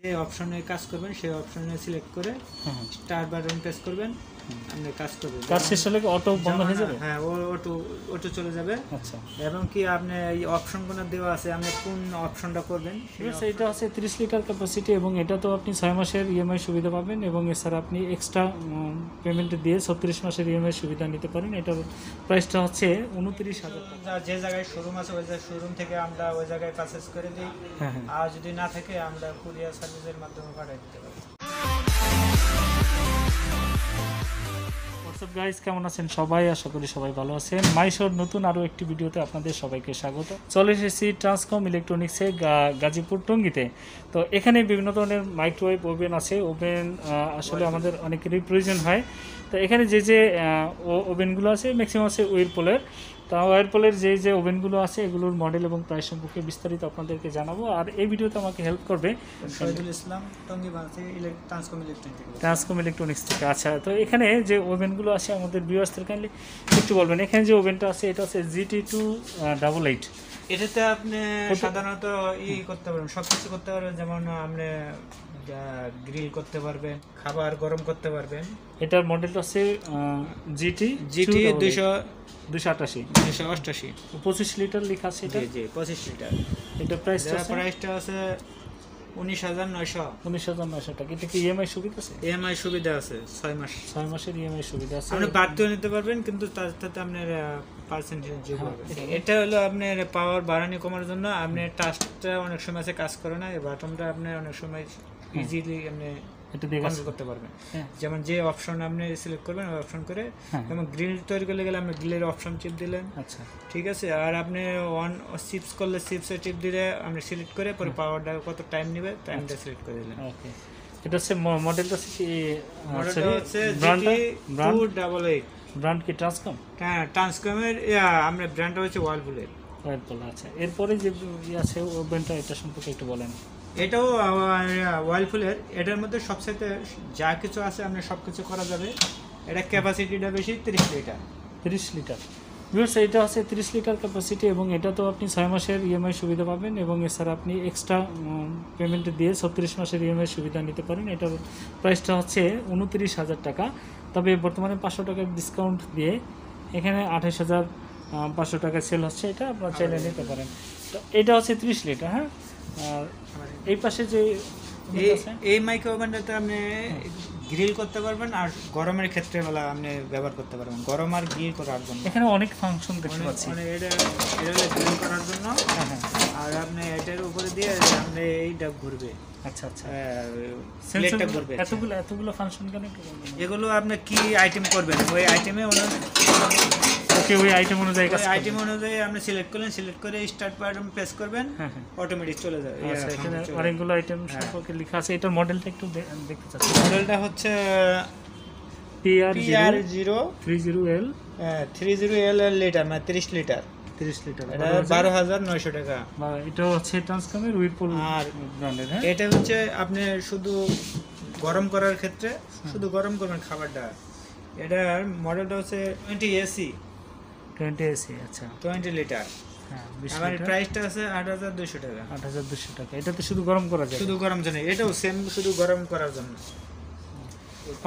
যে অপশনে কাজ করবেন সেই অপশনে সিলেক্ট করে স্টার্ট বাটন প্রেস করবেন, আপনি কাজ করবেন। কাজ শেষ হলে কি অটো বন্ধ হয়ে যাবে? হ্যাঁ, অটো চলে যাবে। আচ্ছা, এবং কি আপনি এই অপশনগুলো দেওয়া আছে, আপনি কোন অপশনটা করবেন। এটা হচ্ছে 30 লিটার ক্যাপাসিটি এবং এটা তো আপনি 6 মাসের ইএমআই সুবিধা পাবেন এবং এছাড়া আপনি এক্সট্রা পেমেন্ট দিয়ে 36 মাসের ইএমআই সুবিধা নিতে পারেন। এটার প্রাইসটা হচ্ছে 29,000 টাকা। যে জায়গায় শোরুম আছে ওই শোরুম থেকে আমরা ওই জায়গায় পারচেজ করে দিই। আর যদি না থাকে আমরা কুরিয়ার সার্ভিসের মাধ্যমে পাঠিয়ে দিতে পারি। হোয়াটসঅ্যাপ গাইস, কেমন আছেন সবাই? আশা করি সবাই ভালো আছেন। মাইশোর নতুন আরও একটি ভিডিওতে আপনাদের সবাইকে স্বাগত। চলে এসেছি ট্রান্সকম ইলেকট্রনিক্সে গাজীপুর টঙ্গিতে। তো এখানে বিভিন্ন ধরনের মাইক্রোওয়েভ ওভেন আছে। ওভেন আসলে আমাদের অনেকেরই প্রয়োজন হয়। তো এখানে যে ওভেনগুলো আছে ম্যাক্সিমাম আছে উইরপুলের। তা ওয়ারপুলের যে ওভেনগুলো আছে এগুলোর মডেল এবং প্রাইস সম্পর্কে বিস্তারিত আপনাদেরকে জানাবো। আর এই ভিডিওতে আমাকে হেল্প করবে শহীদুল ইসলাম, টঙ্গি ট্রান্সকম ইলেকট্রনিক্স থেকে। আচ্ছা, তো এখানে যে ওভেনগুলো আছে আমাদের ভিউয়ার্সদের কাইন্ডলি একটু বলবেন। এখানে যে ওভেনটা আছে এটা হচ্ছে GT288। এটাতে আপনি সাধারণত করতে পারবেন, সব কিছু করতে পারবেন। যেমন আপনি গ্রিল করতে পারবেন, খাবার গরম করতে পারবেন। এটার মডেলটা হচ্ছে GT 288 25 লিটার লেখা আছে। এটা জি 25 লিটার। এটা প্রাইসটা আছে 19,900 টাকা। এটা কি ইএমআই সুবিধা আছে? ইএমআই সুবিধা আছে 6 মাসের ইএমআই সুবিধা আছে। আপনি বাড়তেও নিতে পারবেন, কিন্তু তার সাথে আপনার পার্সেন্টেজ যোগ হবে। এটা হলো আপনার পাওয়ার বাড়ানো কমার জন্য। আপনি টাচটা অনেক সময় কাজ করে না, এই বাটনটা আপনি অনেক সময় ইজিলি আপনি এটা দিয়ে কাজ করতে পারবেন। যেমন যে অপশন আপনি সিলেক্ট করবেন ওই অপশন করে, যেমন গ্রিল তৈরি করলে গেলে আপনি গ্রিলের অপশন চিপ দিলেন। আচ্ছা, ঠিক আছে। আর আপনি ওয়ান চিপস করলে চিপসের চিপ দিলে আপনি সিলেক্ট করে পরে পাওয়ারটা কত টাইম নেবে টাইমটা সিলেক্ট করে দিলেন। ওকে, এটা হচ্ছে মডেলটা কি? মডেলটা হচ্ছে GT288। ব্র্যান্ড কি ট্রান্সকম? হ্যাঁ, ট্রান্সকমের। আমরা ব্র্যান্ডটা হচ্ছে ওয়ার্লপুলের। আচ্ছা, এরপরে যে আছে ওভেনটা, এটা সম্পর্কে একটু বলেন। এটাও ওয়ার্লপুলের। এটার মধ্যে সবচেয়ে যা কিছু আছে আপনি সব কিছু করা যাবে। এটা ক্যাপাসিটিটা বেশি 30 লিটার। 30 লিটার ভিউয়ার্স, এটা হচ্ছে 30 লিটার ক্যাপাসিটি এবং এটা তো আপনি 6 মাসের ইএমআই সুবিধা পাবেন এবং এছাড়া আপনি এক্সট্রা পেমেন্ট দিয়ে 36 মাসের ইএমআই সুবিধা নিতে পারেন। এটার প্রাইসটা হচ্ছে 29,000 টাকা। তবে বর্তমানে 500 টাকার ডিসকাউন্ট দিয়ে এখানে 28,500 টাকা সেল হচ্ছে। এটা আপনারা চাইলে নিতে পারেন। তো এটা হচ্ছে 30 লিটার। হ্যাঁ, আর এই পাশে যে এই মাইক্রো ওভেনটাতে আপনি গ্রিল করতে পারবেন, আর গরমের ক্ষেত্রে বেলা আপনি ব্যবহার করতে পারবেন, গরম আর গ্রিল করার জন্য। এখানে অনেক ফাংশন দেখতে পাচ্ছি। এটা গ্রিল করার জন্য। আর আপনি এটার উপরে দিয়ে আপনি এইটা ঘুরবে। আচ্ছা, প্লেটটা ঘুরবে। এতগুলো ফাংশন কেন? এগুলো আপনি কি আইটেম করবেন ওই আইটেমে ওই আইটেম অনুযায়ী আপনি সিলেক্ট করলেন, সিলেক্ট করে স্টার্ট বাটন প্রেস করবেন, অটোমেটিক চলে যাবে। আচ্ছা, এখানে অনেকগুলো আইটেম সম্পর্কে লেখা আছে। এটার মডেলটা একটু দেখতে চাচ্ছি। মডেলটা হচ্ছে PR030L 30L লিটার, মানে 30 লিটার। 30 লিটার, এটা 12,900 টাকা। এটা হচ্ছে ট্রান্সকমের উইরপুল ব্র্যান্ডের। হ্যাঁ, এটা হচ্ছে আপনি শুধু গরম করার ক্ষেত্রে শুধু গরম করবেন খাবারটা। এটার মডেলটা হচ্ছে 20 AC। আচ্ছা, 20 লিটার। হ্যাঁ, আমার প্রাইসটা আছে 8,200 টাকা। 8,200 টাকা। এটা তো শুধু গরম করা যায়? শুধু গরম জন্য। এটাও সেম, শুধু গরম করার জন্য।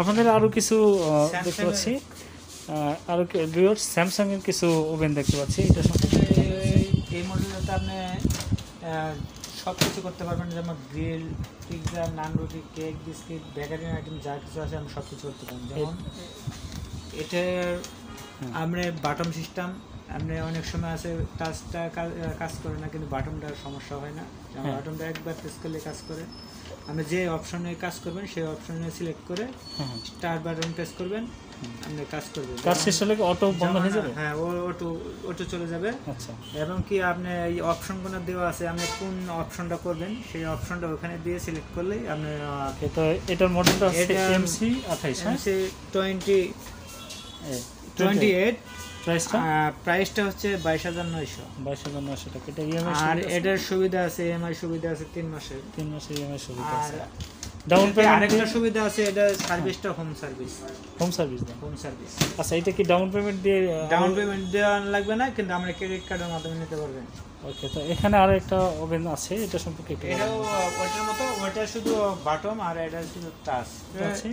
আপনাদের আরো কিছু দেখতে পাচ্ছি, আরো ভিউয়ার্স স্যামসাং এর কিছু ওভেন দেখতে পাচ্ছি। এটা সম্পর্কে এই মডেলটাতে আপনি সব কিছু করতে পারবেন, যেমন গ্রিল, পিৎজা, নান, রুটি, কেক, বিস্কিট, বেকারি আইটেম যা কিছু আছে আমি সব কিছু করতে পারবেন। যেমন এটার আমরা বাটন সিস্টেম, আপনি অনেক সময় আছে টাচটা কাজ করে না, কিন্তু বাটনটার সমস্যা হয় না। বাটনটা একবার প্রেস করলে কাজ করে। আপনি যে অপশনে কাজ করবেন সেই অপশনে সিলেক্ট করে স্টার্ট বাটন প্রেস করবেন, আপনি কাজ করবেন। কাজ শেষ হলে অটো বন্ধ হয়ে যাবে? হ্যাঁ, অটো চলে যাবে। আচ্ছা, এবং কি আপনি এই অপশনগুলো দেওয়া আছে, আপনি কোন অপশনটা করবেন সেই অপশনটা ওখানে দিয়ে সিলেক্ট করলেই আপনি। এটার মডেলটা হচ্ছে MC28। MC28। প্রাইসটা হচ্ছে 22,900 টাকা। এটা ইএমআই আর এটার সুবিধা আছে, ইএমআই সুবিধা আছে 3 মাসের। 3 মাসের ইএমআই সুবিধা আছে। ডাউন পেমেন্ট আরেকটা সুবিধা আছে, এটা সার্ভিসটা হোম সার্ভিস। হোম সার্ভিস দেন? Home service. আচ্ছা, এটা কি ডাউন পেমেন্ট দিয়ে? ডাউন পেমেন্ট দেওয়া লাগবে না, কিন্তু আমরা ক্রেডিট কার্ডের মাধ্যমে নিতে পারবেন। ওকে, তো এখানে আরো একটা ওভেন আছে, এটা সম্পর্কে একটু এটাও ওইটার মতো, ওইটা শুধু বাটম আর এটা শুধু টাচ আছে।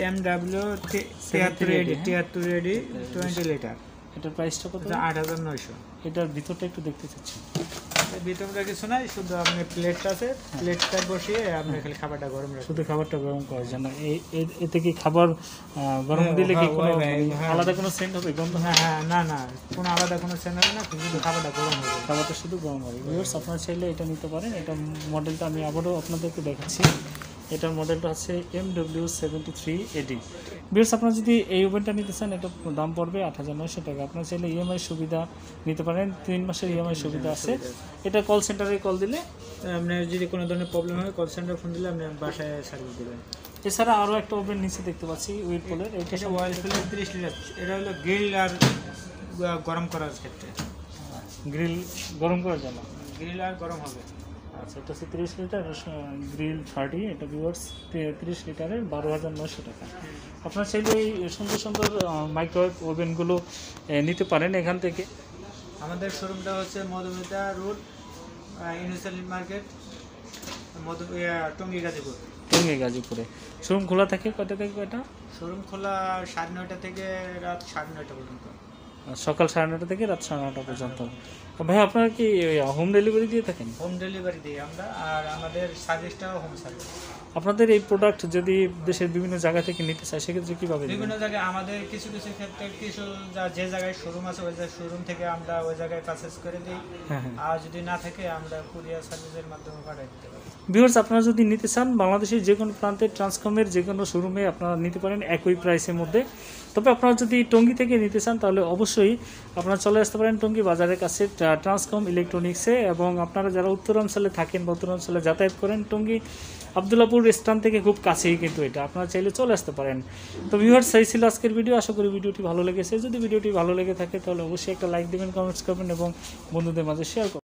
MW 73 ready 20 litre. এটার প্রাইসটা কত? 8,900। এটার ভিতরটা একটু দেখতে চাচ্ছি। ভিতরটা কিছু নাই, শুধু আপনি প্লেটটা আছে, প্লেটটা বসিয়ে আপনি খালি খাবারটা গরম রাখবেন। শুধু খাবারটা গরম করার জন্য। এতে কি খাবার গরম দিলে কি কোনো আলাদা কোনো সেন্ট হবে, গন্ধ? হ্যাঁ, না না, কোনো আলাদা কোনো সেন্ট হবে না, শুধু খাবারটা গরম হবে। খাবারটা শুধু গরম হবে। ভিউয়ার্স, আপনারা চাইলে এটা নিতে পারেন। এটা মডেলটা আমি আবারও আপনাদেরকে দেখাচ্ছি। এটার মডেলটা হচ্ছে MW73AD। ভিউয়ার্স, আপনারা যদি এই ওভেনটা নিতে চান, এটা দাম পড়বে 8,900 টাকা। আপনারা চাইলে ইএমআই সুবিধা নিতে পারেন, 3 মাসের ইএমআই সুবিধা আছে। এটা কল সেন্টারে কল দিলে, আপনার যদি কোনো ধরনের প্রবলেম হয় কল সেন্টারে ফোন দিলে আপনি বাসায় সার্ভিস দেবেন। এছাড়া আরও একটা ওভেন নিচে দেখতে পাচ্ছি হুইরপুলের। এটা ওয়ার্লপুলের 30 লিটার। এটা হলো গ্রিল আর গরম করার ক্ষেত্রে। গ্রিল গরম করার জন্য গ্রিল আর গরম হবে। আচ্ছা, এটা হচ্ছে 30 লিটার, গ্রিল 30। এটা ভিউয়ার্স 30 লিটারের 12,900 টাকা। আপনারা চাইলে এই সুন্দর সুন্দর মাইক্রোওয়েভ ওভেনগুলো নিতে পারেন এখান থেকে। আমাদের শোরুমটা হচ্ছে মধুমিতা রোড, ইউনুস মার্কেট, টঙ্গী গাজীপুর। টঙ্গী গাজীপুরে শোরুম খোলা থাকে কয়টা থেকে কয়টা? শোরুম খোলা 9:30 থেকে রাত 9:30 পর্যন্ত। সকাল 9:30 থেকে রাত 9:30 পর্যন্ত। ভাই, আপনারা কি হোম ডেলিভারি দিয়ে থাকেন? হোম ডেলিভারি দিই আমরা, আর আমাদের সার্ভিসটাও হোম সার্ভিস। আপনাদের এই প্রোডাক্ট যদি দেশের বিভিন্ন জায়গা থেকে নিতে চায়, সেক্ষেত্রে কীভাবে? বিভিন্ন জায়গায় আমাদের কিছু কিছু ক্ষেত্রে কিছু যে জায়গায় শোরুম আছে ওই শোরুম থেকে আমরা ওই জায়গায় পারচেজ করে দিই। আর যদি না থাকে আমরা কুরিয়ার সার্ভিসের মাধ্যমে পাঠিয়ে দিতে পারি। ভিউয়ার্স, আপনারা যদি নিতে চান, বাংলাদেশের যে কোনো প্রান্তে ট্রান্সকমের যে কোনো শোরুমে আপনারা নিতে পারেন একই প্রাইসের মধ্যে। তবে আপনারা যদি টঙ্গী থেকে নিতে চান, তাহলে অবশ্যই আপনারা চলে আসতে পারেন টঙ্গী বাজারের কাছে ট্রান্সকম ইলেকট্রনিক্সে। এবং আপনারা যারা উত্তরাঞ্চলে থাকেন বা উত্তরাঞ্চলে যাতায়াত করেন, টঙ্গী আবদুল্লাপুর স্ট্যান্ড থেকে খুব কাছেই কিন্তু এটা, আপনারা চাইলে চলে আসতে পারেন। তো ভিউয়ার্স, এই ছিল আজকের ভিডিও। আশা করি ভিডিওটি ভালো লেগেছে। যদি ভিডিওটি ভালো লেগে থাকে তাহলে অবশ্যই একটা লাইক দেবেন, কমেন্টস করবেন এবং বন্ধুদের মাঝে শেয়ার করবেন।